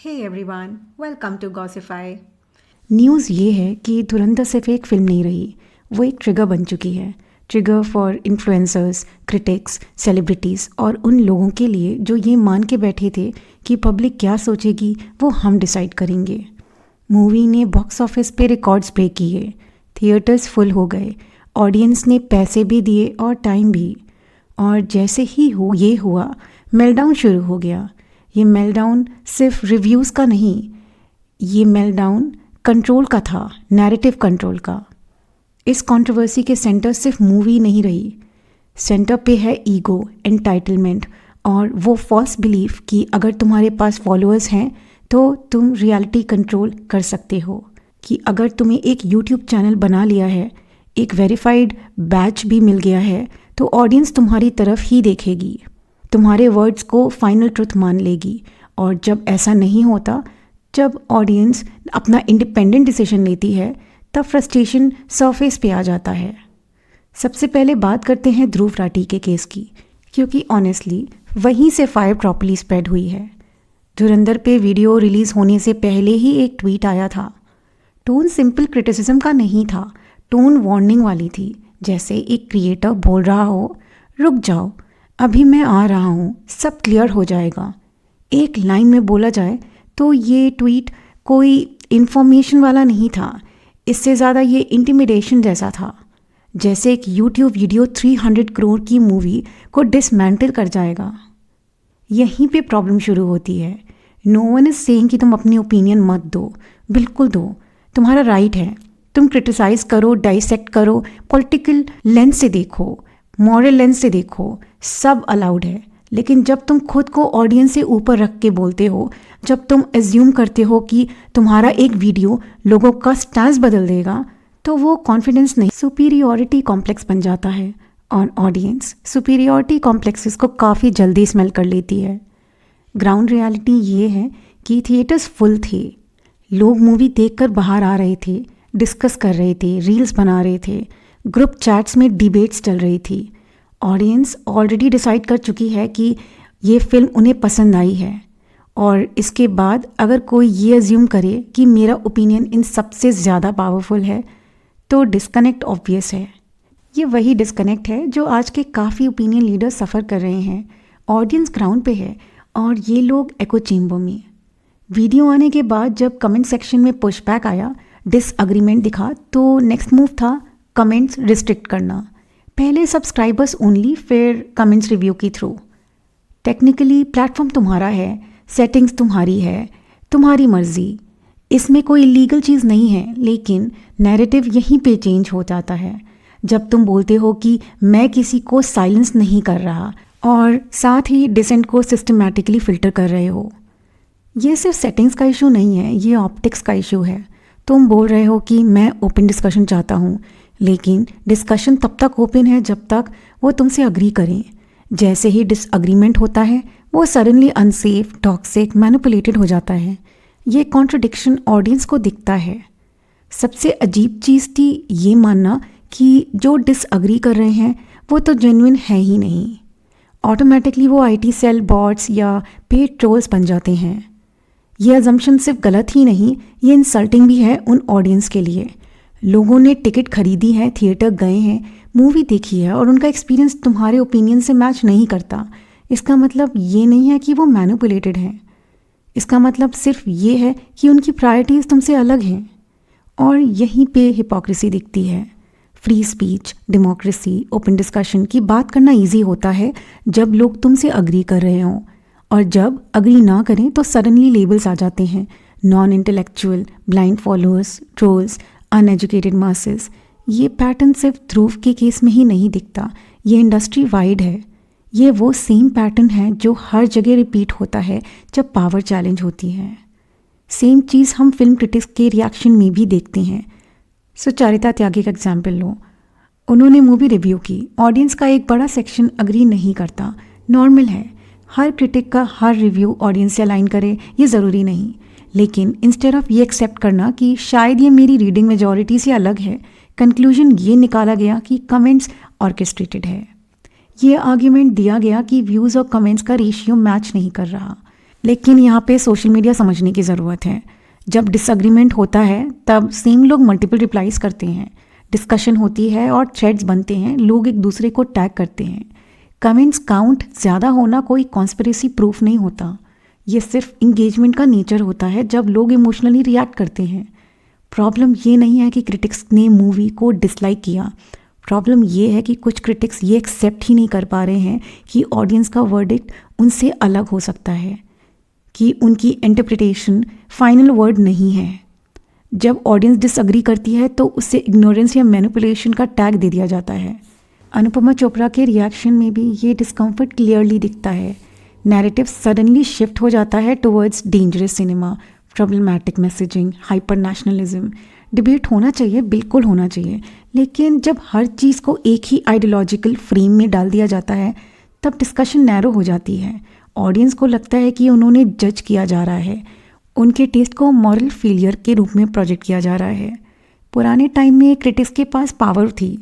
Hey everyone, welcome to Gossify. News ये है कि धुरंधर सिर्फ एक फिल्म नहीं रही, वो एक ट्रिगर बन चुकी है। Trigger for influencers, critics, celebrities और उन लोगों के लिए जो ये मान के बैठे थे कि पब्लिक क्या सोचेगी वो हम डिसाइड करेंगे। मूवी ने बॉक्स ऑफिस पे रिकॉर्ड्स ब्रेक किए, थिएटर्स फुल हो गए, ऑडियंस ने पैसे भी दिए और टाइम भी। और जैसे ही ये हुआ, मेल्टडाउन शुरू हो गया। ये मेल्टडाउन सिर्फ रिव्यूज़ का नहीं, ये मेल्टडाउन कंट्रोल का था, नैरेटिव कंट्रोल का। इस कंट्रोवर्सी के सेंटर सिर्फ मूवी नहीं रही, सेंटर पे है ईगो, एंटाइटलमेंट और वो फॉल्स बिलीफ कि अगर तुम्हारे पास फॉलोअर्स हैं तो तुम रियलिटी कंट्रोल कर सकते हो, कि अगर तुम्हें एक यूट्यूब चैनल बना लिया है, एक वेरीफाइड बैच भी मिल गया है, तो ऑडियंस तुम्हारी तरफ ही देखेगी, तुम्हारे वर्ड्स को फाइनल ट्रुथ मान लेगी। और जब ऐसा नहीं होता, जब ऑडियंस अपना इंडिपेंडेंट डिसीजन लेती है, तब फ्रस्ट्रेशन सरफेस पे आ जाता है। सबसे पहले बात करते हैं ध्रुव राठी के केस की, क्योंकि ऑनेस्टली वहीं से फायर प्रॉपर्ली स्प्रेड हुई है। धुरंधर पे वीडियो रिलीज़ होने से पहले ही एक ट्वीट आया था। टोन सिंपल क्रिटिसिज्म का नहीं था, टोन वार्निंग वाली थी, जैसे एक क्रिएटर बोल रहा हो, रुक जाओ, अभी मैं आ रहा हूँ, सब क्लियर हो जाएगा। एक लाइन में बोला जाए तो ये ट्वीट कोई इन्फॉर्मेशन वाला नहीं था, इससे ज़्यादा ये इंटिमिडेशन जैसा था, जैसे एक यूट्यूब वीडियो 300 करोड़ की मूवी को डिसमेंटल कर जाएगा। यहीं पे प्रॉब्लम शुरू होती है। नो वन इज़ सेइंग कि तुम अपनी ओपिनियन मत दो, बिल्कुल दो, तुम्हारा राइट है, तुम क्रिटिसाइज़ करो, डाइसेक्ट करो, पॉलिटिकल लेंस से देखो, मॉरल लेंस से देखो, सब अलाउड है। लेकिन जब तुम खुद को ऑडियंस से ऊपर रख के बोलते हो, जब तुम एज्यूम करते हो कि तुम्हारा एक वीडियो लोगों का स्टांस बदल देगा, तो वो कॉन्फिडेंस नहीं, सुपीरियॉरिटी कॉम्प्लेक्स बन जाता है। और ऑडियंस सुपीरियॉरिटी कॉम्प्लेक्सेस को काफ़ी जल्दी स्मेल कर लेती है। ग्राउंड रियलिटी ये है कि थिएटर्स फुल थे, लोग मूवी देखकर बाहर आ रहे थे, डिस्कस कर रहे थे, रील्स बना रहे थे, ग्रुप चैट्स में डिबेट्स चल रही थी। ऑडियंस ऑलरेडी डिसाइड कर चुकी है कि ये फिल्म उन्हें पसंद आई है, और इसके बाद अगर कोई ये अज्यूम करे कि मेरा ओपिनियन इन सबसे ज़्यादा पावरफुल है, तो डिस्कनेक्ट ऑब्वियस है। ये वही डिस्कनेक्ट है जो आज के काफ़ी ओपिनियन लीडर्स सफ़र कर रहे हैं। ऑडियंस ग्राउंड पे है और ये लोग एको चेम्बर में। वीडियो आने के बाद जब कमेंट सेक्शन में पुशबैक आया, डिसएग्रीमेंट दिखा, तो नेक्स्ट मूव था कमेंट्स रिस्ट्रिक्ट करना। पहले सब्सक्राइबर्स ओनली, फिर कमेंट्स रिव्यू के थ्रू। टेक्निकली प्लेटफॉर्म तुम्हारा है, सेटिंग्स तुम्हारी है, तुम्हारी मर्जी, इसमें कोई इलीगल चीज़ नहीं है, लेकिन नैरेटिव यहीं पे चेंज हो जाता है जब तुम बोलते हो कि मैं किसी को साइलेंस नहीं कर रहा, और साथ ही डिसेंट को सिस्टमैटिकली फ़िल्टर कर रहे हो। ये सिर्फ सेटिंग्स का इशू नहीं है, ये ऑप्टिक्स का इशू है। तुम बोल रहे हो कि मैं ओपन डिस्कशन चाहता हूँ, लेकिन डिस्कशन तब तक ओपन है जब तक वो तुमसे अग्री करें। जैसे ही डिसएग्रीमेंट होता है, वो सडनली अनसेफ, टॉक्सिक, मैनिपुलेटेड हो जाता है। ये कॉन्ट्रडिक्शन ऑडियंस को दिखता है। सबसे अजीब चीज़ थी ये मानना कि जो डिसएग्री कर रहे हैं वो तो जेन्युइन है ही नहीं। ऑटोमेटिकली वो आईटी सेल, बॉट्स या पेड ट्रोल्स बन जाते हैं। ये अजम्पशन सिर्फ गलत ही नहीं, ये इंसल्टिंग भी है उन ऑडियंस के लिए। लोगों ने टिकट खरीदी है, थिएटर गए हैं, मूवी देखी है, और उनका एक्सपीरियंस तुम्हारे ओपिनियन से मैच नहीं करता। इसका मतलब ये नहीं है कि वो मैनिपुलेटेड हैं, इसका मतलब सिर्फ ये है कि उनकी प्रायोरिटीज़ तुमसे अलग हैं। और यहीं पे हिपोक्रेसी दिखती है। Free speech, democracy, open discussion की बात करना ईजी होता है जब लोग तुमसे अग्री कर रहे हों, और जब अग्री ना करें तो सडनली लेबल्स आ जाते हैं, non intellectual, blind followers, trolls, uneducated masses. ये पैटर्न सिर्फ ध्रुव के केस में ही नहीं दिखता, ये इंडस्ट्री वाइड है। ये वो सेम पैटर्न है जो हर जगह रिपीट होता है जब पावर चैलेंज होती है। सेम चीज़ हम फिल्म क्रिटिक्स के रिएक्शन में भी देखते हैं। सुचारिता त्यागी का एग्जाम्पल लो, उन्होंने मूवी रिव्यू की, ऑडियंस का एक बड़ा सेक्शन अग्री नहीं करता, नॉर्मल है। हर क्रिटिक का हर रिव्यू ऑडियंस से अलाइन करे ये ज़रूरी नहीं, लेकिन इंस्टेड ऑफ ये एक्सेप्ट करना कि शायद ये मेरी रीडिंग मेजॉरिटी से अलग है, कंक्लूजन ये निकाला गया कि कमेंट्स ऑर्केस्ट्रेटेड है। ये आर्ग्यूमेंट दिया गया कि व्यूज़ और कमेंट्स का रेशियो मैच नहीं कर रहा। लेकिन यहाँ पे सोशल मीडिया समझने की ज़रूरत है। जब डिसएग्रीमेंट होता है तब सेम लोग मल्टीपल रिप्लाईज करते हैं, डिस्कशन होती है और थ्रेड्स बनते हैं, लोग एक दूसरे को टैग करते हैं। कमेंट्स काउंट ज़्यादा होना कोई कॉन्स्पिरेसी प्रूफ नहीं होता, ये सिर्फ इंगेजमेंट का नेचर होता है जब लोग इमोशनली रिएक्ट करते हैं। प्रॉब्लम ये नहीं है कि क्रिटिक्स ने मूवी को डिसलाइक किया, प्रॉब्लम ये है कि कुछ क्रिटिक्स ये एक्सेप्ट ही नहीं कर पा रहे हैं कि ऑडियंस का वर्डिक्ट उनसे अलग हो सकता है, कि उनकी इंटरप्रिटेशन फाइनल वर्ड नहीं है। जब ऑडियंस डिसअग्री करती है तो उससे इग्नोरेंस या मैनिपुलेशन का टैग दे दिया जाता है। अनुपमा चोपड़ा के रिएक्शन में भी ये डिस्कम्फर्ट क्लियरली दिखता है। नैरेटिव सडनली शिफ्ट हो जाता है towards dangerous cinema, problematic messaging, hyper nationalism. Debate होना चाहिए, बिल्कुल होना चाहिए, लेकिन जब हर चीज़ को एक ही आइडियोलॉजिकल फ्रेम में डाल दिया जाता है तब डिस्कशन नैरो हो जाती है। ऑडियंस को लगता है कि उन्होंने जज किया जा रहा है, उनके टेस्ट को मॉरल फेलियर के रूप में प्रोजेक्ट किया जा रहा है। पुराने टाइम में क्रिटिक्स के पास पावर थी,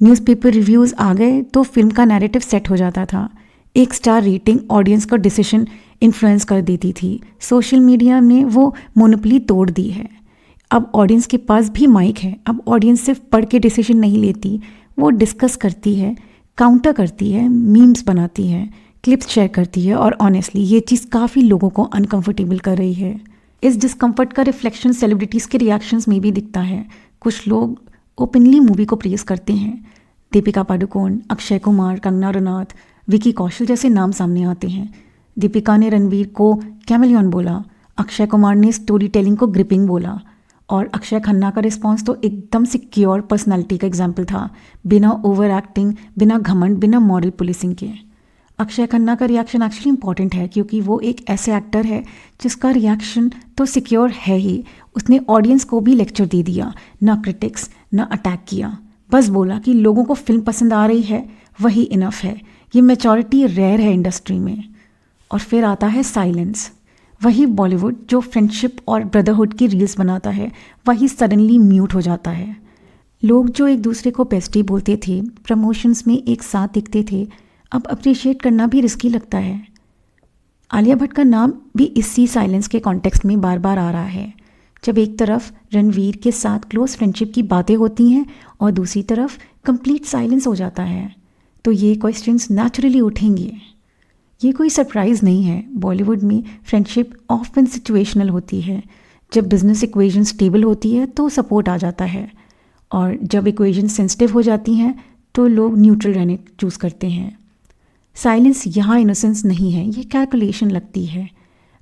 न्यूज़पेपर रिव्यूज़ आ गए तो फिल्म का नैरेटिव सेट हो जाता था। एक स्टार रेटिंग ऑडियंस का डिसीजन इन्फ्लुएंस कर देती थी। सोशल मीडिया ने वो मोनोपोली तोड़ दी है। अब ऑडियंस के पास भी माइक है। अब ऑडियंस सिर्फ पढ़ के डिसीजन नहीं लेती, वो डिस्कस करती है, काउंटर करती है, मीम्स बनाती है, क्लिप्स शेयर करती है, और ऑनेस्टली ये चीज़ काफ़ी लोगों को अनकंफर्टेबल कर रही है। इस डिस्कम्फर्ट का रिफ्लेक्शन सेलिब्रिटीज़ के रिएक्शंस में भी दिखता है। कुछ लोग ओपनली मूवी को प्रेज करते हैं। दीपिका पादुकोण, अक्षय कुमार, कंगना रनौत, विकी कौशल जैसे नाम सामने आते हैं। दीपिका ने रणवीर को कैमेलियन बोला, अक्षय कुमार ने स्टोरी टेलिंग को ग्रिपिंग बोला, और अक्षय खन्ना का रिस्पॉन्स तो एकदम सिक्योर पर्सनालिटी का एग्जाम्पल था, बिना ओवर एक्टिंग, बिना घमंड, बिना मॉरल पुलिसिंग के। अक्षय खन्ना का रिएक्शन एक्चुअली इंपॉर्टेंट है क्योंकि वो एक ऐसे एक्टर है जिसका रिएक्शन तो सिक्योर है ही। उसने ऑडियंस को भी लेक्चर दे दिया, ना क्रिटिक्स ना अटैक किया, बस बोला कि लोगों को फिल्म पसंद आ रही है, वही इनफ है। ये मैच्योरिटी रेयर है इंडस्ट्री में। और फिर आता है साइलेंस। वही बॉलीवुड जो फ्रेंडशिप और ब्रदरहुड की रील्स बनाता है, वही सडनली म्यूट हो जाता है। लोग जो एक दूसरे को बेस्टी बोलते थे, प्रमोशंस में एक साथ दिखते थे, अब अप्रिशिएट करना भी रिस्की लगता है। आलिया भट्ट का नाम भी इसी साइलेंस के कॉन्टेक्स्ट में बार बार आ रहा है। जब एक तरफ रणवीर के साथ क्लोज फ्रेंडशिप की बातें होती हैं और दूसरी तरफ कंप्लीट साइलेंस हो जाता है, तो ये क्वेश्चंस नेचुरली उठेंगे। ये कोई सरप्राइज़ नहीं है। बॉलीवुड में फ्रेंडशिप ऑफन सिचुएशनल होती है। जब बिजनेस इक्वेशन स्टेबल होती है तो सपोर्ट आ जाता है, और जब इक्वेशन सेंसिटिव हो जाती हैं तो लोग न्यूट्रल रहने चूज़ करते हैं। साइलेंस यहाँ इनोसेंस नहीं है, ये कैलकुलेशन लगती है।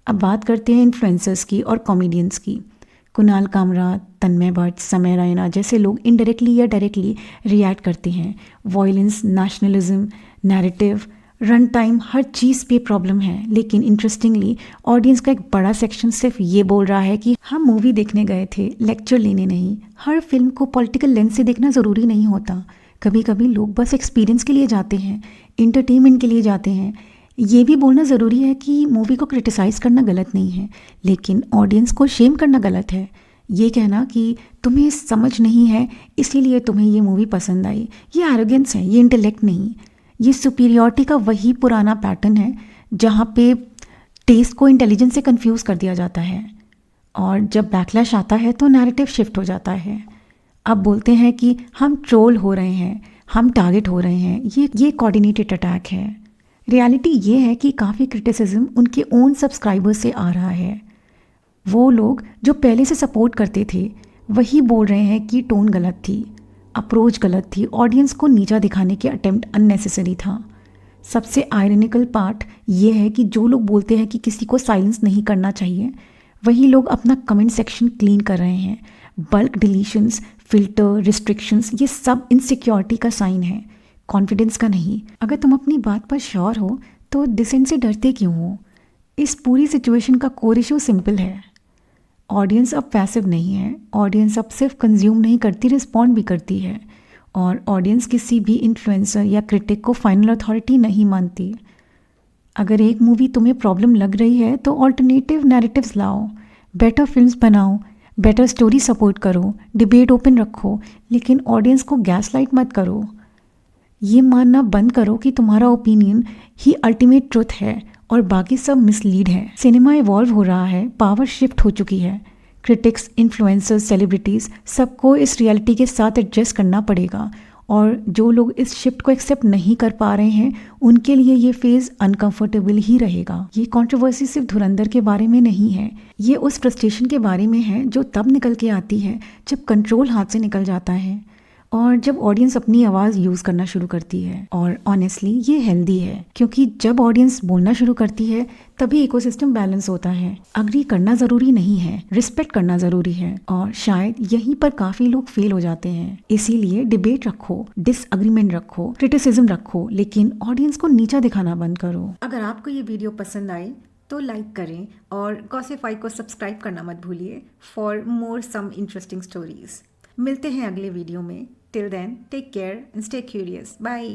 अब बात करते हैं इन्फ्लुएंसर्स की और कॉमेडियंस की। कुणाल कामरा, तन्मय भट्ट, समय रैना जैसे लोग इनडायरेक्टली या डायरेक्टली रिएक्ट करते हैं। Violence, nationalism, narrative, run time, हर चीज़ पे प्रॉब्लम है। लेकिन इंटरेस्टिंगली ऑडियंस का एक बड़ा सेक्शन सिर्फ ये बोल रहा है कि हम मूवी देखने गए थे, लेक्चर लेने नहीं। हर फिल्म को पॉलिटिकल लेंस से देखना ज़रूरी नहीं होता। कभी कभी लोग बस एक्सपीरियंस के लिए जाते हैं, इंटरटेनमेंट के लिए जाते हैं। ये भी बोलना ज़रूरी है कि मूवी को क्रिटिसाइज़ करना गलत नहीं है, लेकिन ऑडियंस को शेम करना गलत है। ये कहना कि तुम्हें समझ नहीं है इसीलिए तुम्हें ये मूवी पसंद आई, ये एरोगेंस है, ये इंटेलेक्ट नहीं। ये सुपीरियॉरिटी का वही पुराना पैटर्न है जहाँ पे टेस्ट को इंटेलिजेंस से कंफ्यूज कर दिया जाता है, और जब बैकलैश आता है तो नैरेटिव शिफ्ट हो जाता है। अब बोलते हैं कि हम ट्रोल हो रहे हैं, हम टारगेट हो रहे हैं। ये कोऑर्डिनेटेड अटैक है। रियलिटी ये है कि काफ़ी क्रिटिसिज्म उनके ओन सब्सक्राइबर्स से आ रहा है। वो लोग जो पहले से सपोर्ट करते थे वही बोल रहे हैं कि टोन गलत थी, अप्रोच गलत थी, ऑडियंस को नीचा दिखाने के अटेम्प्ट अननेसेसरी था। सबसे आयरनिकल पार्ट ये है कि जो लोग बोलते हैं कि किसी को साइलेंस नहीं करना चाहिए, वही लोग अपना कमेंट सेक्शन क्लीन कर रहे हैं। बल्क डिलीशंस, फिल्टर, रिस्ट्रिक्शंस, ये सब इनसिक्योरिटी का साइन है, कॉन्फिडेंस का नहीं। अगर तुम अपनी बात पर श्योर हो तो डिसेंट से डरते क्यों हो? इस पूरी सिचुएशन का कोर इशू सिंपल है। ऑडियंस अब पैसिव नहीं है। ऑडियंस अब सिर्फ कंज्यूम नहीं करती, रिस्पॉन्ड भी करती है। और ऑडियंस किसी भी इन्फ्लुएंसर या क्रिटिक को फाइनल अथॉरिटी नहीं मानती। अगर एक मूवी तुम्हें प्रॉब्लम लग रही है तो ऑल्टरनेटिव नैरेटिव्स लाओ, बेटर फिल्म्स बनाओ, बेटर स्टोरी सपोर्ट करो, डिबेट ओपन रखो, लेकिन ऑडियंस को गैसलाइट मत करो। ये मानना बंद करो कि तुम्हारा ओपिनियन ही अल्टीमेट ट्रुथ है। और बाकी सब मिसलीड है। सिनेमा इवॉल्व हो रहा है, पावर शिफ्ट हो चुकी है। क्रिटिक्स, इन्फ्लुएंसर्स, सेलिब्रिटीज सबको इस रियलिटी के साथ एडजस्ट करना पड़ेगा और जो लोग इस शिफ्ट को एक्सेप्ट नहीं कर पा रहे हैं उनके लिए ये फेज अनकंफर्टेबल ही रहेगा। ये कंट्रोवर्सी सिर्फ धुरंधर के बारे में नहीं है, ये उस फ्रस्ट्रेशन के बारे में है जो तब निकल के आती है जब कंट्रोल हाथ से निकल जाता है और जब ऑडियंस अपनी आवाज़ यूज़ करना शुरू करती है। और ऑनेस्टली ये हेल्दी है, क्योंकि जब ऑडियंस बोलना शुरू करती है तभी इकोसिस्टम बैलेंस होता है। अग्री करना ज़रूरी नहीं है, रिस्पेक्ट करना ज़रूरी है, और शायद यहीं पर काफ़ी लोग फेल हो जाते हैं। इसीलिए डिबेट रखो, डिसएग्रीमेंट रखो, क्रिटिसिज्म रखो, लेकिन ऑडियंस को नीचा दिखाना बंद करो। अगर आपको ये वीडियो पसंद आई तो लाइक करें और गॉसिफाई को सब्सक्राइब करना मत भूलिए for more some interesting stories. मिलते हैं अगले वीडियो में। Till then take care and stay curious. Bye.